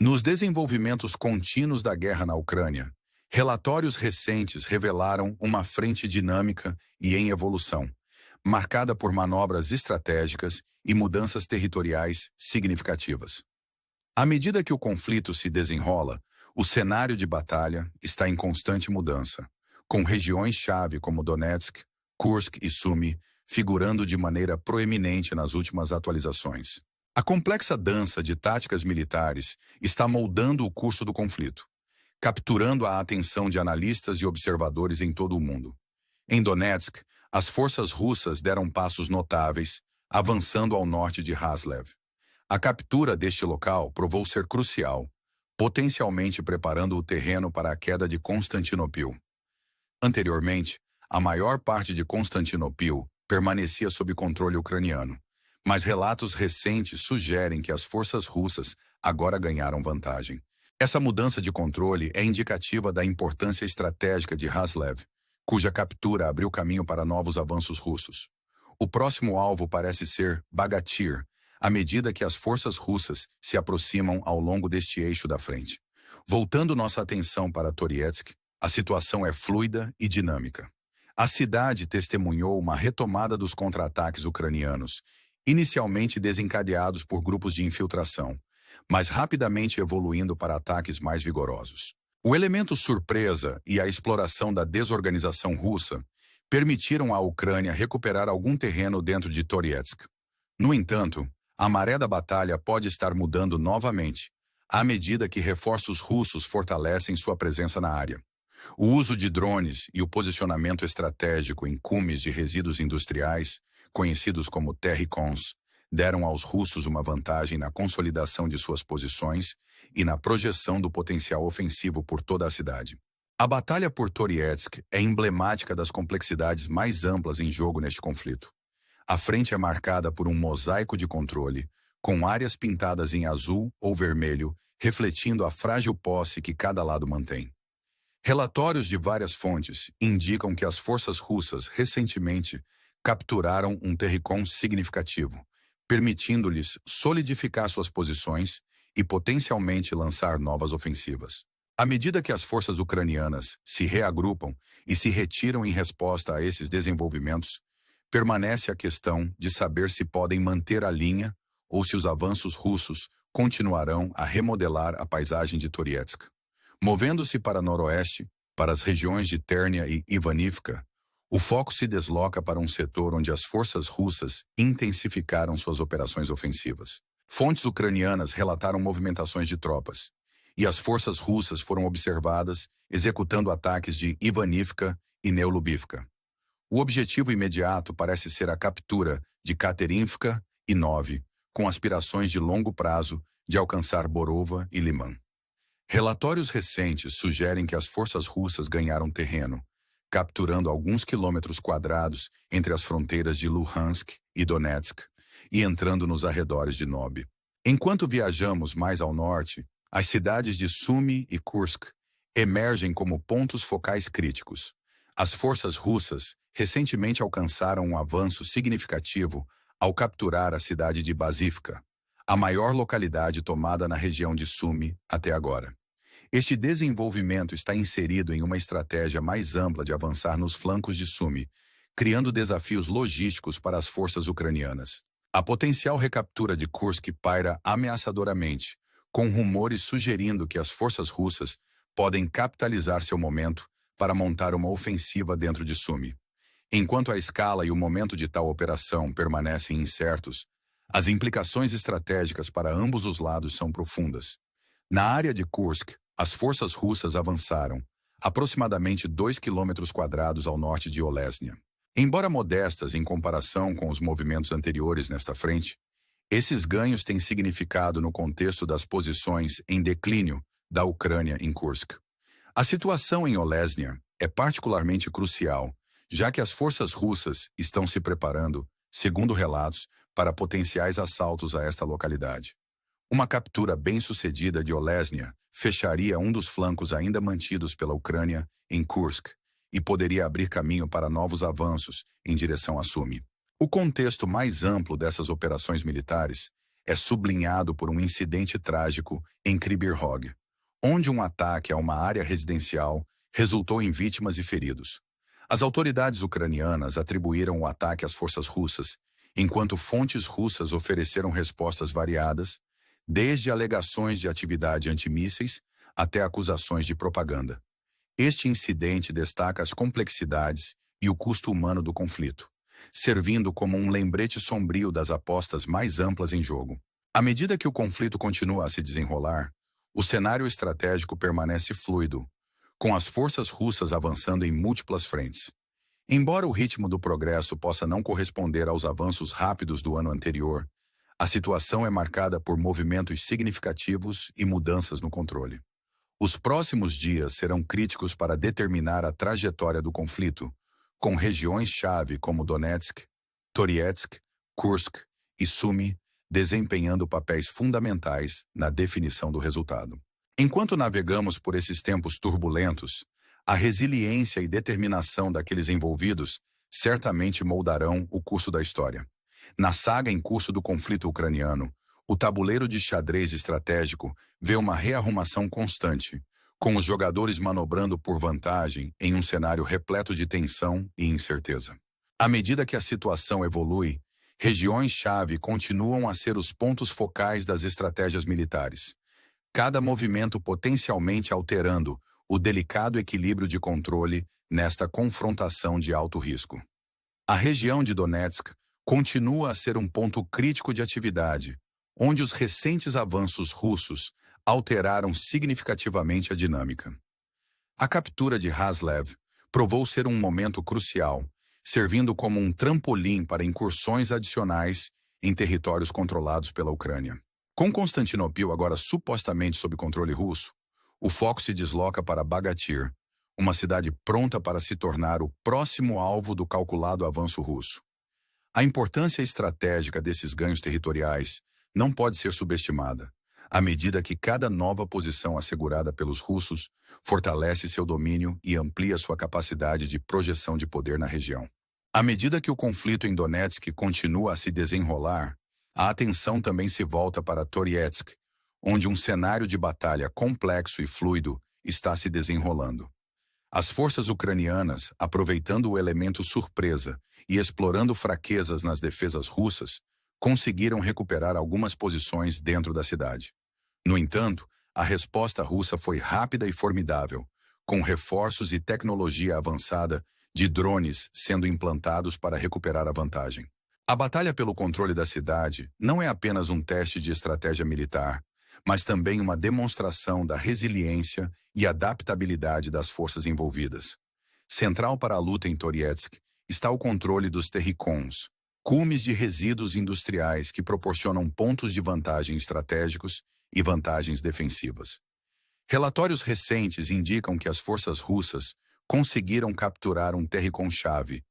Nos desenvolvimentos contínuos da guerra na Ucrânia, relatórios recentes revelaram uma frente dinâmica e em evolução, marcada por manobras estratégicas e mudanças territoriais significativas. À medida que o conflito se desenrola, o cenário de batalha está em constante mudança, com regiões-chave como Donetsk, Kursk e Sumy figurando de maneira proeminente nas últimas atualizações. A complexa dança de táticas militares está moldando o curso do conflito, capturando a atenção de analistas e observadores em todo o mundo. Em Donetsk, as forças russas deram passos notáveis, avançando ao norte de Haslev. A captura deste local provou ser crucial, potencialmente preparando o terreno para a queda de Constantinopil. Anteriormente, a maior parte de Constantinopil permanecia sob controle ucraniano, mas relatos recentes sugerem que as forças russas agora ganharam vantagem. Essa mudança de controle é indicativa da importância estratégica de Haslev, cuja captura abriu caminho para novos avanços russos. O próximo alvo parece ser Bagatyr, à medida que as forças russas se aproximam ao longo deste eixo da frente. Voltando nossa atenção para Torietsk, a situação é fluida e dinâmica. A cidade testemunhou uma retomada dos contra-ataques ucranianos, inicialmente desencadeados por grupos de infiltração, mas rapidamente evoluindo para ataques mais vigorosos. O elemento surpresa e a exploração da desorganização russa permitiram à Ucrânia recuperar algum terreno dentro de Torietsk. No entanto, a maré da batalha pode estar mudando novamente, à medida que reforços russos fortalecem sua presença na área. O uso de drones e o posicionamento estratégico em cumes de resíduos industriais, conhecidos como terricons, deram aos russos uma vantagem na consolidação de suas posições e na projeção do potencial ofensivo por toda a cidade. A batalha por Torietsk é emblemática das complexidades mais amplas em jogo neste conflito. A frente é marcada por um mosaico de controle, com áreas pintadas em azul ou vermelho, refletindo a frágil posse que cada lado mantém. Relatórios de várias fontes indicam que as forças russas recentemente capturaram um terricon significativo, permitindo-lhes solidificar suas posições e potencialmente lançar novas ofensivas. À medida que as forças ucranianas se reagrupam e se retiram em resposta a esses desenvolvimentos, permanece a questão de saber se podem manter a linha ou se os avanços russos continuarão a remodelar a paisagem de Torietsk. Movendo-se para noroeste, para as regiões de Térnia e Ivanivka, o foco se desloca para um setor onde as forças russas intensificaram suas operações ofensivas. Fontes ucranianas relataram movimentações de tropas, e as forças russas foram observadas executando ataques de Ivanivka e Neolubivka. O objetivo imediato parece ser a captura de Katerinivka e Nove, com aspirações de longo prazo de alcançar Borova e Liman. Relatórios recentes sugerem que as forças russas ganharam terreno, capturando alguns quilômetros quadrados entre as fronteiras de Luhansk e Donetsk e entrando nos arredores de Nob. Enquanto viajamos mais ao norte, as cidades de Sumy e Kursk emergem como pontos focais críticos. As forças russas recentemente alcançaram um avanço significativo ao capturar a cidade de Bazivka, a maior localidade tomada na região de Sumy até agora. Este desenvolvimento está inserido em uma estratégia mais ampla de avançar nos flancos de Sumy, criando desafios logísticos para as forças ucranianas. A potencial recaptura de Kursk paira ameaçadoramente, com rumores sugerindo que as forças russas podem capitalizar seu momento para montar uma ofensiva dentro de Sumy. Enquanto a escala e o momento de tal operação permanecem incertos, as implicações estratégicas para ambos os lados são profundas. Na área de Kursk, as forças russas avançaram, aproximadamente 2 quilômetros quadrados ao norte de Olesnya. Embora modestas em comparação com os movimentos anteriores nesta frente, esses ganhos têm significado no contexto das posições em declínio da Ucrânia em Kursk. A situação em Olesnya é particularmente crucial, já que as forças russas estão se preparando, segundo relatos, para potenciais assaltos a esta localidade. Uma captura bem-sucedida de Olesnya fecharia um dos flancos ainda mantidos pela Ucrânia em Kursk e poderia abrir caminho para novos avanços em direção a Sumy. O contexto mais amplo dessas operações militares é sublinhado por um incidente trágico em Kryvyi Rog, onde um ataque a uma área residencial resultou em vítimas e feridos. As autoridades ucranianas atribuíram o ataque às forças russas, enquanto fontes russas ofereceram respostas variadas, desde alegações de atividade antimísseis até acusações de propaganda. Este incidente destaca as complexidades e o custo humano do conflito, servindo como um lembrete sombrio das apostas mais amplas em jogo. À medida que o conflito continua a se desenrolar, o cenário estratégico permanece fluido, com as forças russas avançando em múltiplas frentes. Embora o ritmo do progresso possa não corresponder aos avanços rápidos do ano anterior, a situação é marcada por movimentos significativos e mudanças no controle. Os próximos dias serão críticos para determinar a trajetória do conflito, com regiões-chave como Donetsk, Toretsk, Kursk e Sumy desempenhando papéis fundamentais na definição do resultado. Enquanto navegamos por esses tempos turbulentos, a resiliência e determinação daqueles envolvidos certamente moldarão o curso da história. Na saga em curso do conflito ucraniano, o tabuleiro de xadrez estratégico vê uma rearrumação constante, com os jogadores manobrando por vantagem em um cenário repleto de tensão e incerteza. À medida que a situação evolui, regiões-chave continuam a ser os pontos focais das estratégias militares, cada movimento potencialmente alterando o delicado equilíbrio de controle nesta confrontação de alto risco. A região de Donetsk continua a ser um ponto crítico de atividade, onde os recentes avanços russos alteraram significativamente a dinâmica. A captura de Haslev provou ser um momento crucial, servindo como um trampolim para incursões adicionais em territórios controlados pela Ucrânia. Com Constantinopla agora supostamente sob controle russo, o foco se desloca para Bagatir, uma cidade pronta para se tornar o próximo alvo do calculado avanço russo. A importância estratégica desses ganhos territoriais não pode ser subestimada, à medida que cada nova posição assegurada pelos russos fortalece seu domínio e amplia sua capacidade de projeção de poder na região. À medida que o conflito em Donetsk continua a se desenrolar, a atenção também se volta para Toretsk, onde um cenário de batalha complexo e fluido está se desenrolando. As forças ucranianas, aproveitando o elemento surpresa e explorando fraquezas nas defesas russas, conseguiram recuperar algumas posições dentro da cidade. No entanto, a resposta russa foi rápida e formidável, com reforços e tecnologia avançada de drones sendo implantados para recuperar a vantagem. A batalha pelo controle da cidade não é apenas um teste de estratégia militar, mas também uma demonstração da resiliência e adaptabilidade das forças envolvidas. Central para a luta em Toretsk está o controle dos terricons, cumes de resíduos industriais que proporcionam pontos de vantagem estratégicos e vantagens defensivas. Relatórios recentes indicam que as forças russas conseguiram capturar um terricon-chave,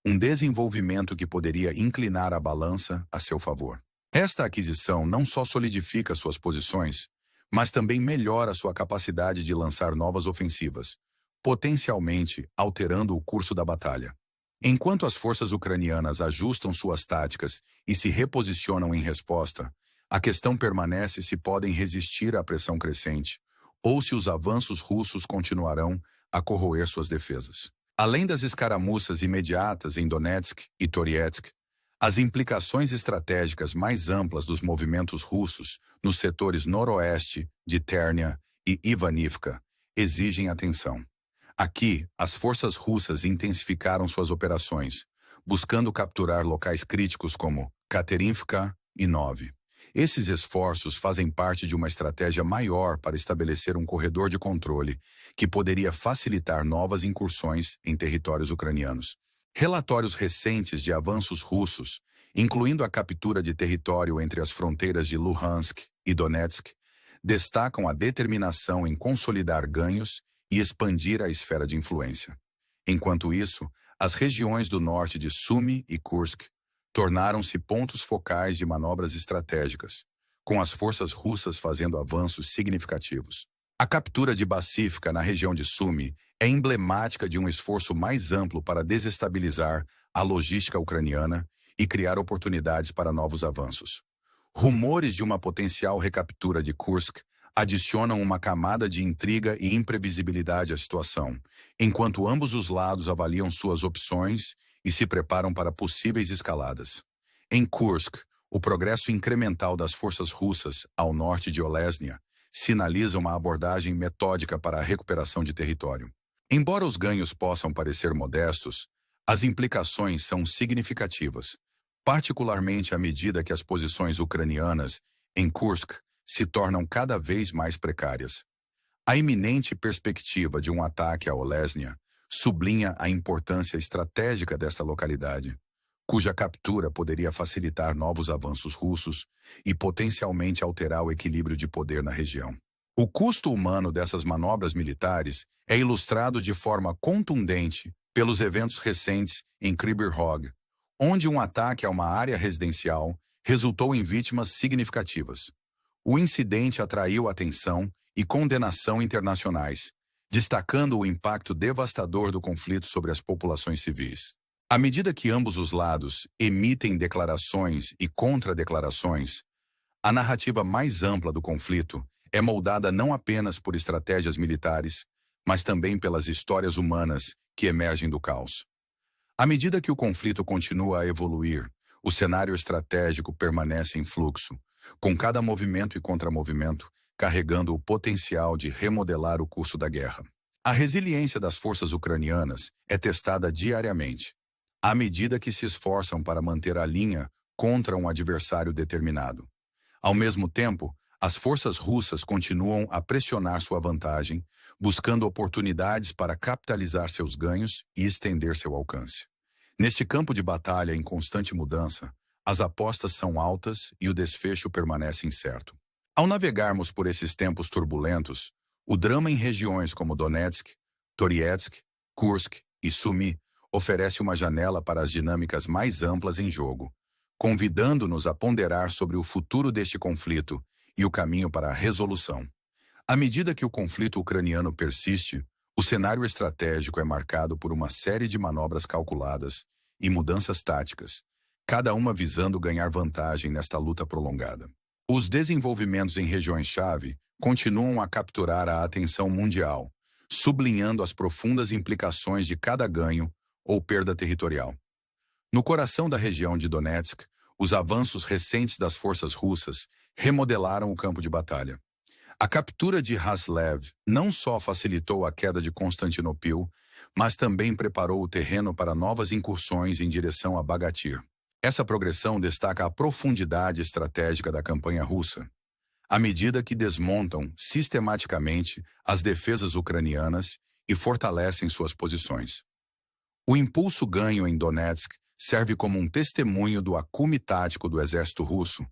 um desenvolvimento que poderia inclinar a balança a seu favor. Esta aquisição não só solidifica suas posições, mas também melhora sua capacidade de lançar novas ofensivas, potencialmente alterando o curso da batalha. Enquanto as forças ucranianas ajustam suas táticas e se reposicionam em resposta, a questão permanece se podem resistir à pressão crescente ou se os avanços russos continuarão a corroer suas defesas. Além das escaramuças imediatas em Donetsk e Toretsk, as implicações estratégicas mais amplas dos movimentos russos nos setores noroeste de Ternia e Ivanivka exigem atenção. Aqui, as forças russas intensificaram suas operações, buscando capturar locais críticos como Katerinivka e Nove. Esses esforços fazem parte de uma estratégia maior para estabelecer um corredor de controle que poderia facilitar novas incursões em territórios ucranianos. Relatórios recentes de avanços russos, incluindo a captura de território entre as fronteiras de Luhansk e Donetsk, destacam a determinação em consolidar ganhos e expandir a esfera de influência. Enquanto isso, as regiões do norte de Sumy e Kursk tornaram-se pontos focais de manobras estratégicas, com as forças russas fazendo avanços significativos. A captura de Bassivka na região de Sumy é emblemática de um esforço mais amplo para desestabilizar a logística ucraniana e criar oportunidades para novos avanços. Rumores de uma potencial recaptura de Kursk adicionam uma camada de intriga e imprevisibilidade à situação, enquanto ambos os lados avaliam suas opções e se preparam para possíveis escaladas. Em Kursk, o progresso incremental das forças russas ao norte de Olesnya sinaliza uma abordagem metódica para a recuperação de território. Embora os ganhos possam parecer modestos, as implicações são significativas, particularmente à medida que as posições ucranianas em Kursk se tornam cada vez mais precárias. A iminente perspectiva de um ataque a Olesnya sublinha a importância estratégica desta localidade, cuja captura poderia facilitar novos avanços russos e potencialmente alterar o equilíbrio de poder na região. O custo humano dessas manobras militares é ilustrado de forma contundente pelos eventos recentes em Kryvyi Rog, onde um ataque a uma área residencial resultou em vítimas significativas. O incidente atraiu atenção e condenação internacionais, destacando o impacto devastador do conflito sobre as populações civis. À medida que ambos os lados emitem declarações e contradeclarações, a narrativa mais ampla do conflito é moldada não apenas por estratégias militares, mas também pelas histórias humanas que emergem do caos. À medida que o conflito continua a evoluir, o cenário estratégico permanece em fluxo, com cada movimento e contramovimento carregando o potencial de remodelar o curso da guerra. A resiliência das forças ucranianas é testada diariamente, à medida que se esforçam para manter a linha contra um adversário determinado. Ao mesmo tempo, as forças russas continuam a pressionar sua vantagem, buscando oportunidades para capitalizar seus ganhos e estender seu alcance. Neste campo de batalha em constante mudança, as apostas são altas e o desfecho permanece incerto. Ao navegarmos por esses tempos turbulentos, o drama em regiões como Donetsk, Torietsk, Kursk e Sumy oferece uma janela para as dinâmicas mais amplas em jogo, convidando-nos a ponderar sobre o futuro deste conflito e o caminho para a resolução. À medida que o conflito ucraniano persiste, o cenário estratégico é marcado por uma série de manobras calculadas e mudanças táticas, cada uma visando ganhar vantagem nesta luta prolongada. Os desenvolvimentos em regiões-chave continuam a capturar a atenção mundial, sublinhando as profundas implicações de cada ganho ou perda territorial. No coração da região de Donetsk, os avanços recentes das forças russas remodelaram o campo de batalha. A captura de Haslev não só facilitou a queda de Constantinopla, mas também preparou o terreno para novas incursões em direção a Bagatir. Essa progressão destaca a profundidade estratégica da campanha russa, à medida que desmontam sistematicamente as defesas ucranianas e fortalecem suas posições. O impulso ganho em Donetsk serve como um testemunho do acume tático do exército russo,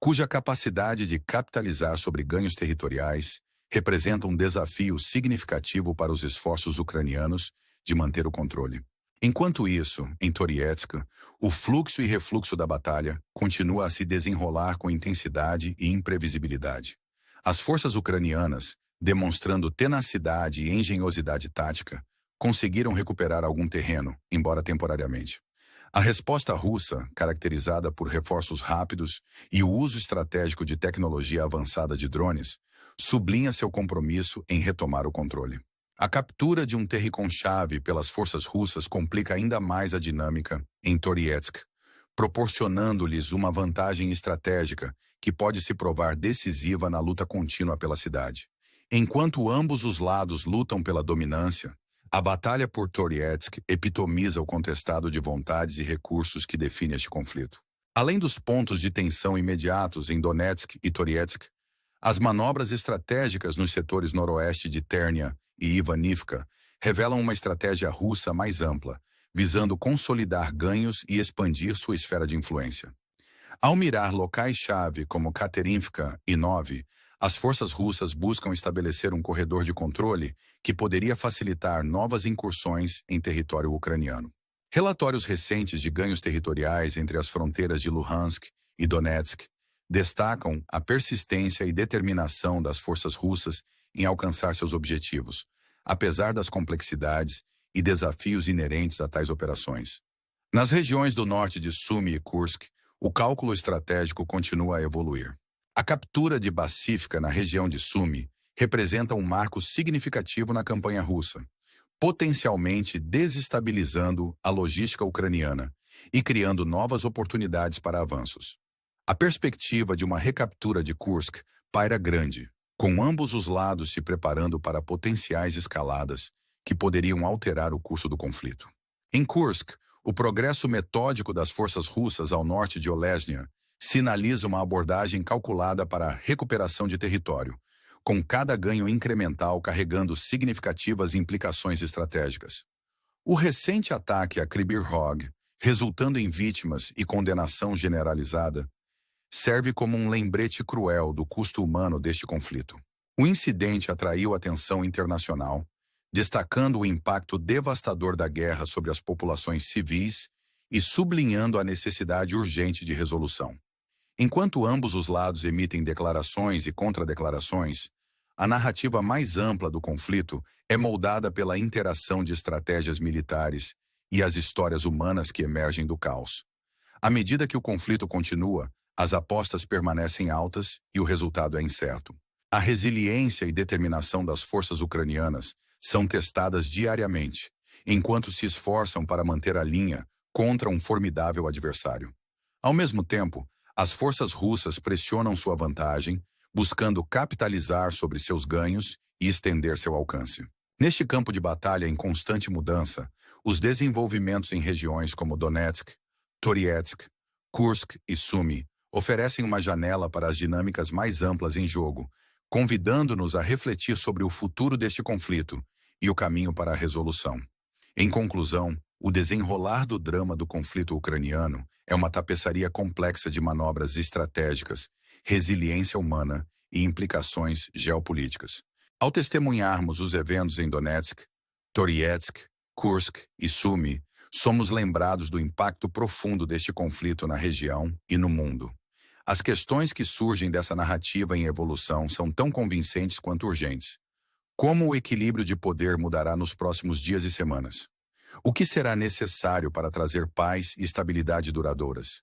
cuja capacidade de capitalizar sobre ganhos territoriais representa um desafio significativo para os esforços ucranianos de manter o controle. Enquanto isso, em Torietsk, o fluxo e refluxo da batalha continua a se desenrolar com intensidade e imprevisibilidade. As forças ucranianas, demonstrando tenacidade e engenhosidade tática, conseguiram recuperar algum terreno, embora temporariamente. A resposta russa, caracterizada por reforços rápidos e o uso estratégico de tecnologia avançada de drones, sublinha seu compromisso em retomar o controle. A captura de um terricão-chave pelas forças russas complica ainda mais a dinâmica em Torietsk, proporcionando-lhes uma vantagem estratégica que pode se provar decisiva na luta contínua pela cidade. Enquanto ambos os lados lutam pela dominância, a batalha por Torietsk epitomiza o contestado de vontades e recursos que define este conflito. Além dos pontos de tensão imediatos em Donetsk e Torietsk, as manobras estratégicas nos setores noroeste de Ternia e Ivanivka revelam uma estratégia russa mais ampla, visando consolidar ganhos e expandir sua esfera de influência. Ao mirar locais-chave como Katerinivka e Novi, as forças russas buscam estabelecer um corredor de controle que poderia facilitar novas incursões em território ucraniano. Relatórios recentes de ganhos territoriais entre as fronteiras de Luhansk e Donetsk destacam a persistência e determinação das forças russas em alcançar seus objetivos, apesar das complexidades e desafios inerentes a tais operações. Nas regiões do norte de Sumy e Kursk, o cálculo estratégico continua a evoluir. A captura de Bacífica na região de Sumi representa um marco significativo na campanha russa, potencialmente desestabilizando a logística ucraniana e criando novas oportunidades para avanços. A perspectiva de uma recaptura de Kursk paira grande, com ambos os lados se preparando para potenciais escaladas que poderiam alterar o curso do conflito. Em Kursk, o progresso metódico das forças russas ao norte de Olesnya sinaliza uma abordagem calculada para a recuperação de território, com cada ganho incremental carregando significativas implicações estratégicas. O recente ataque a Kryvyi Rog, resultando em vítimas e condenação generalizada, serve como um lembrete cruel do custo humano deste conflito. O incidente atraiu atenção internacional, destacando o impacto devastador da guerra sobre as populações civis e sublinhando a necessidade urgente de resolução. Enquanto ambos os lados emitem declarações e contradeclarações, a narrativa mais ampla do conflito é moldada pela interação de estratégias militares e as histórias humanas que emergem do caos. À medida que o conflito continua, as apostas permanecem altas e o resultado é incerto. A resiliência e determinação das forças ucranianas são testadas diariamente, enquanto se esforçam para manter a linha contra um formidável adversário. Ao mesmo tempo, as forças russas pressionam sua vantagem, buscando capitalizar sobre seus ganhos e estender seu alcance. Neste campo de batalha em constante mudança, os desenvolvimentos em regiões como Donetsk, Toretsk, Kursk e Sumi oferecem uma janela para as dinâmicas mais amplas em jogo, convidando-nos a refletir sobre o futuro deste conflito e o caminho para a resolução. Em conclusão, o desenrolar do drama do conflito ucraniano é uma tapeçaria complexa de manobras estratégicas, resiliência humana e implicações geopolíticas. Ao testemunharmos os eventos em Donetsk, Toretsk, Kursk e Sumi, somos lembrados do impacto profundo deste conflito na região e no mundo. As questões que surgem dessa narrativa em evolução são tão convincentes quanto urgentes. Como o equilíbrio de poder mudará nos próximos dias e semanas? O que será necessário para trazer paz e estabilidade duradouras?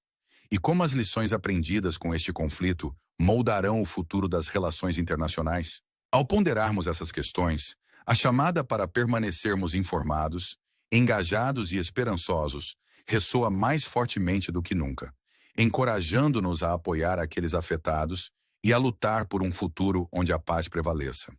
E como as lições aprendidas com este conflito moldarão o futuro das relações internacionais? Ao ponderarmos essas questões, a chamada para permanecermos informados, engajados e esperançosos ressoa mais fortemente do que nunca, encorajando-nos a apoiar aqueles afetados e a lutar por um futuro onde a paz prevaleça.